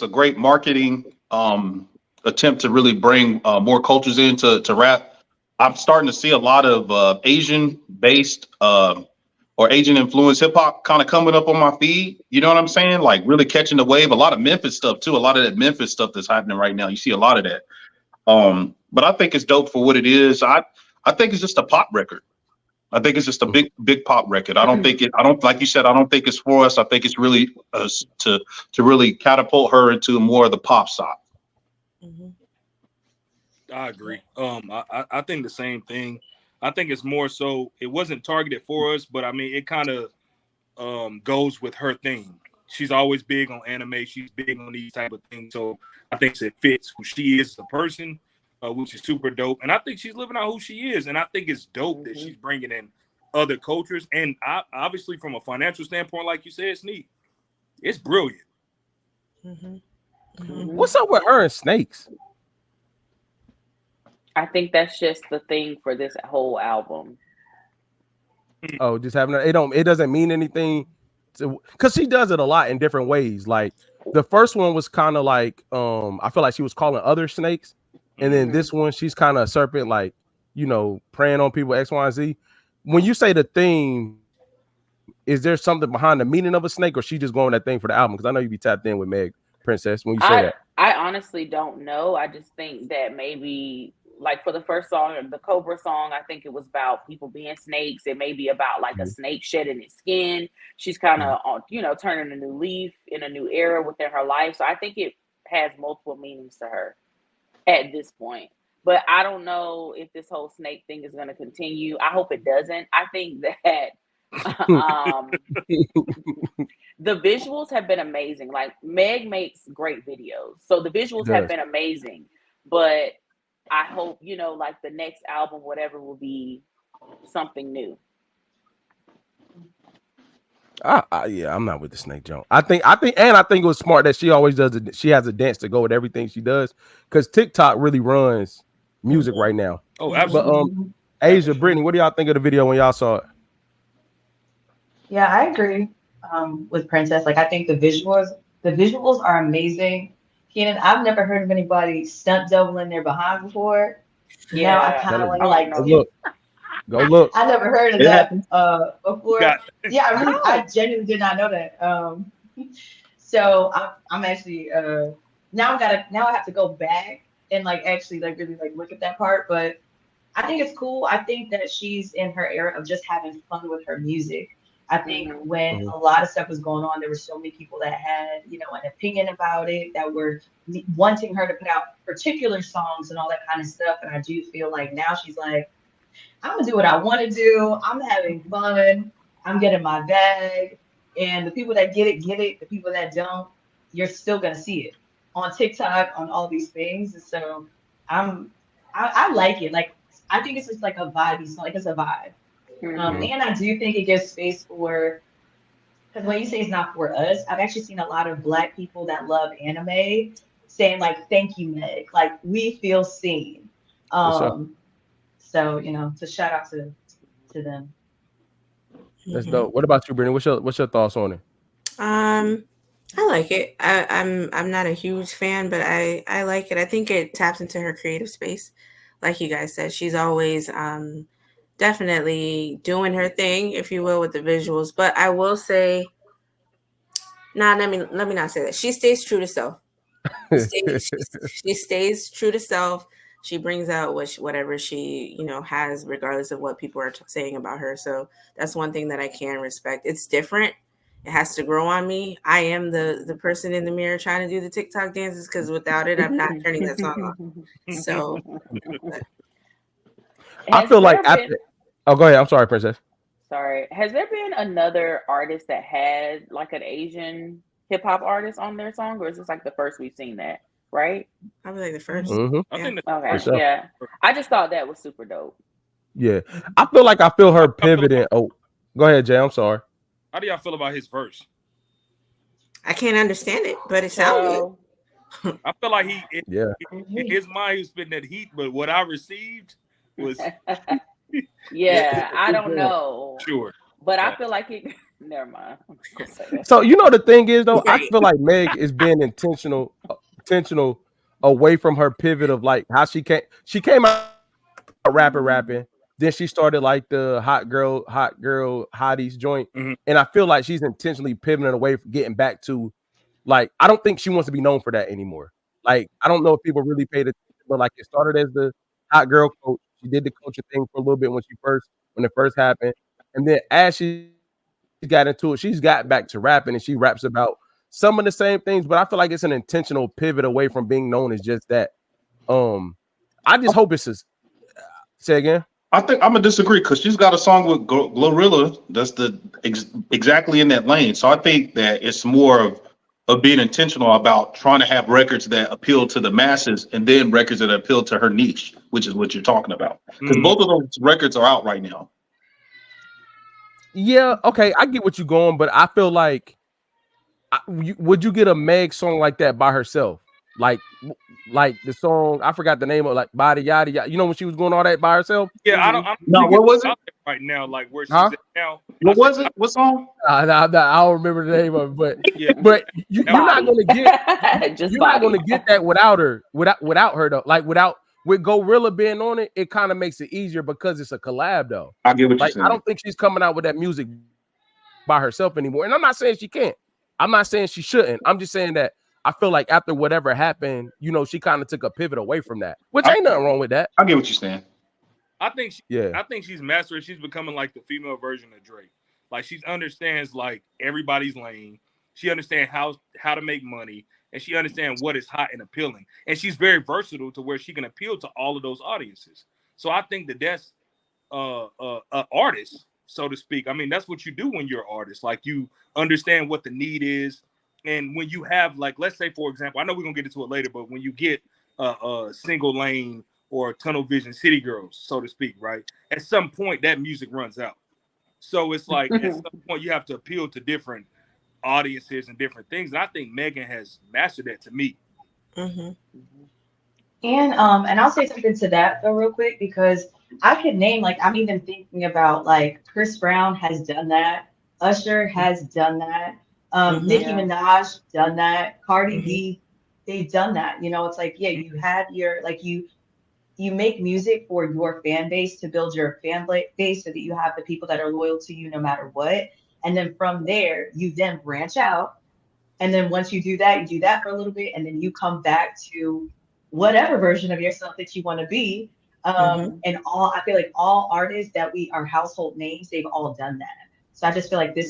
a great marketing attempt to really bring more cultures into rap. I'm starting to see a lot of Asian based or Asian influenced hip hop kind of coming up on my feed. You know what I'm saying? Like really catching the wave. A lot of Memphis stuff too. A lot of that Memphis stuff that's happening right now. You see a lot of that. But I think it's dope for what it is. I think it's just a pop record. I think it's just a big pop record. I don't think like you said, I don't think it's for us. I think it's really to really catapult her into more of the pop side. I agree. I think the same thing. I think it's more so it wasn't targeted for us, but I mean it kind of goes with her thing. She's always big on anime. She's big on these type of things. So I think it fits who she is as a person, which is super dope. And I think she's living out who she is. And I think it's dope that she's bringing in other cultures. And obviously from a financial standpoint, like you said, Sneak, it's brilliant. What's up with her and Snakes? I think that's just the thing for this whole album. Oh, just having it doesn't mean anything because she does it a lot in different ways. Like the first one was kind of like I feel like she was calling other snakes, and then this one she's kind of a serpent, like preying on people X, Y, and Z. When you say the theme, is there something behind the meaning of a snake, or she just going that thing for the album? Because I know you be tapped in with Meg Princess when you say that. I honestly don't know. I just think that maybe like for the first song, the Cobra song, I think it was about people being snakes. It may be about like a snake shedding its skin. She's kind of, turning a new leaf in a new era within her life. So I think it has multiple meanings to her at this point. But I don't know if this whole snake thing is going to continue. I hope it doesn't. I think that the visuals have been amazing. Like Meg makes great videos. So the visuals have been amazing. But I hope, like the next album, whatever, will be something new. Yeah, I'm not with the snake jump. I think it was smart that she always does it. She has a dance to go with everything she does because TikTok really runs music right now. Oh, absolutely. But Asia, Brittany, what do y'all think of the video when y'all saw it? Yeah, I agree with Princess. Like, I think the visuals are amazing. Kenan, I've never heard of anybody stunt doubling their behind before. Yeah, now I kind of like Go look. I never heard of that before. Yeah, I genuinely did not know that. So I'm actually now I have to go back and actually really look at that part. But I think it's cool. I think that she's in her era of just having fun with her music. I think when a lot of stuff was going on, there were so many people that had, an opinion about it, that were wanting her to put out particular songs and all that kind of stuff. And I do feel like now she's like, I'm going to do what I want to do. I'm having fun. I'm getting my bag. And the people that get it, get it. The people that don't, you're still going to see it on TikTok, on all these things. And so I like it. Like, I think it's just like a vibe. It's like it's a vibe. And I do think it gives space for, because when you say it's not for us, I've actually seen a lot of Black people that love anime saying thank you, Meg. Like, we feel seen. So, to shout out to them. That's dope. What about you, Brittany? What's your thoughts on it? I like it. I'm not a huge fan, but I like it. I think it taps into her creative space. Like you guys said, she's always definitely doing her thing, if you will, with the visuals. But I will say, let me not say that. She stays true to self. She stays true to self. She brings out whatever she, has, regardless of what people are saying about her. So that's one thing that I can respect. It's different. It has to grow on me. I am the person in the mirror trying to do the TikTok dances because without it, I'm not turning that song on. So I feel like oh, go ahead. I'm sorry, Princess. Sorry. Has there been another artist that had like an Asian hip hop artist on their song, or is this like the first we've seen that? Right? I was like the first. Mm-hmm. Okay. Sure. Yeah. I just thought that was super dope. Yeah. I feel her pivoting. Oh, go ahead, Jay. I'm sorry. How do y'all feel about his verse? I can't understand it, but it sounds good. I feel like in his mind, he was spitting that heat, but what I received was I don't know. Sure. But I feel like Never mind. I'm gonna say that. So the thing is though, I Right. feel like Meg is being intentional away from her pivot of like how she came out rapping. Then she started like the hot girl hotties joint, Mhm. and I feel like she's intentionally pivoting away from getting back to like I don't think she wants to be known for that anymore. Like I don't know if people really paid attention, but like it started as the hot girl coach. She did the coaching thing for a little bit when it first happened, and then as she got into it, she's got back to rapping, and she raps about some of the same things. But I feel like it's an intentional pivot away from being known as just that. I just hope it's say again. I think I'm gonna disagree because she's got a song with Glorilla that's exactly in that lane. So I think that it's more of being intentional about trying to have records that appeal to the masses and then records that appeal to her niche, which is what you're talking about. Because both of those records are out right now. Yeah, okay, I get what you're going, but I feel like would you get a Meg song like that by herself? Like the song, I forgot the name of, like Body Yada Yada. You know when she was going all that by herself? Yeah, I don't. No, what was it? Right now, like where she's Huh? at now. What was it? What song? I don't remember the name of it, but Yeah. but you're not gonna get Just you're not Bobby. gonna get that without her though. Like with Gorilla being on it, it kind of makes it easier because it's a collab though. I get what you're Like saying. I don't think she's coming out with that music by herself anymore. And I'm not saying she can't. I'm not saying she shouldn't. I'm just saying that I feel like after whatever happened, she kind of took a pivot away from that, which ain't nothing wrong with that. I get what you're saying. I think Yeah. I think she's mastered. She's becoming like the female version of Drake. Like she understands like everybody's lane. She understands how to make money, and she understands what is hot and appealing. And she's very versatile to where she can appeal to all of those audiences. So I think that's an artist, so to speak. I mean, that's what you do when you're an artist. Like you understand what the need is, and when you have, like, let's say for example, I know we're gonna get into it later, but when you get a single lane or tunnel vision city girls, so to speak, right? At some point, that music runs out. So it's like at some point you have to appeal to different audiences and different things. And I think Megan has mastered that to me. Mm-hmm. And I'll say something to that though real quick because I could name, like, I'm even thinking about like Chris Brown has done that, Usher has done that, Nicki Minaj done that, Cardi B, they've done that. It's like, yeah, you have your, like, you make music for your fan base to build your fan base so that you have the people that are loyal to you no matter what. And then from there, you then branch out. And then once you do that for a little bit, and then you come back to whatever version of yourself that you want to be. And I feel like all artists that are household names, they've all done that. So I just feel like this is